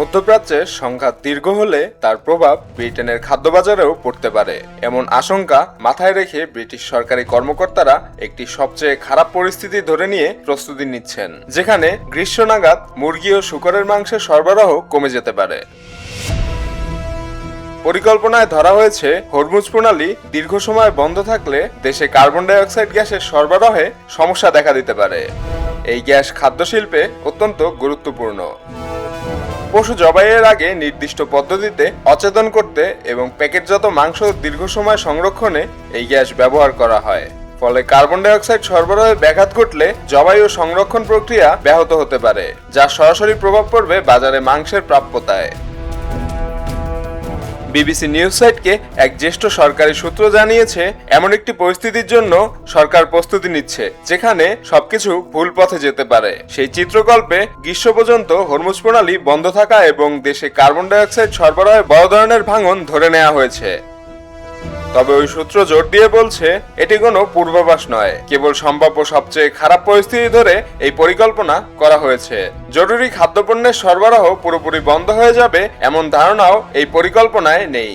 মধ্যপ্রাচ্যের সংঘাত দীর্ঘ হলে তার প্রভাব ব্রিটেনের খাদ্য বাজারেও পড়তে পারে এমন আশঙ্কা মাথায় রেখে ব্রিটিশ সরকারি কর্মকর্তারা একটি সবচেয়ে খারাপ পরিস্থিতি ধরে নিয়ে প্রস্তুতি নিচ্ছেন, যেখানে গ্রীষ্ম নাগাদ মুরগি ও শূকরের মাংসের সরবরাহ কমে যেতে পারে। পরিকল্পনায় ধরা হয়েছে হরমুজ প্রণালী দীর্ঘ সময় বন্ধ থাকলে দেশে কার্বন ডাই অক্সাইড গ্যাসের সরবরাহে সমস্যা দেখা দিতে পারে। এই গ্যাস খাদ্য শিল্পে অত্যন্ত গুরুত্বপূর্ণ। পশু জবাইয়ের আগে নির্দিষ্ট পদ্ধতিতে অচেতন করতে এবং প্যাকেটজাত মাংস দীর্ঘ সময় সংরক্ষণে এই গ্যাস ব্যবহার করা হয়। ফলে কার্বন ডাই অক্সাইড সরবরাহে ব্যাঘাত ঘটলে জবাই ও সংরক্ষণ প্রক্রিয়া ব্যাহত হতে পারে, যার সরাসরি প্রভাব পড়বে বাজারে মাংসের প্রাপ্যতায়। বিবিসি নিউজ সাইটকে এক জ্যেষ্ঠ সরকারি সূত্র জানিয়েছে, এমন একটি পরিস্থিতির জন্য সরকার প্রস্তুতি নিচ্ছে যেখানে সবকিছু ভুল পথে যেতে পারে। সেই চিত্রকল্পে গ্রীষ্ম পর্যন্ত হরমুজ প্রণালী বন্ধ থাকা এবং দেশে কার্বন ডাই অক্সাইড সরবরাহে বড় ধরনের ভাঙন ধরে নেওয়া হয়েছে। তবে ওই সূত্র জোর দিয়ে বলছে, এটি কোনো পূর্বাভাস নয়, কেবল সম্ভাব্য সবচেয়ে খারাপ পরিস্থিতি ধরে এই পরিকল্পনা করা হয়েছে। জরুরি খাদ্যপণ্যের সরবরাহ পুরোপুরি বন্ধ হয়ে যাবে এমন ধারণাও এই পরিকল্পনায় নেই।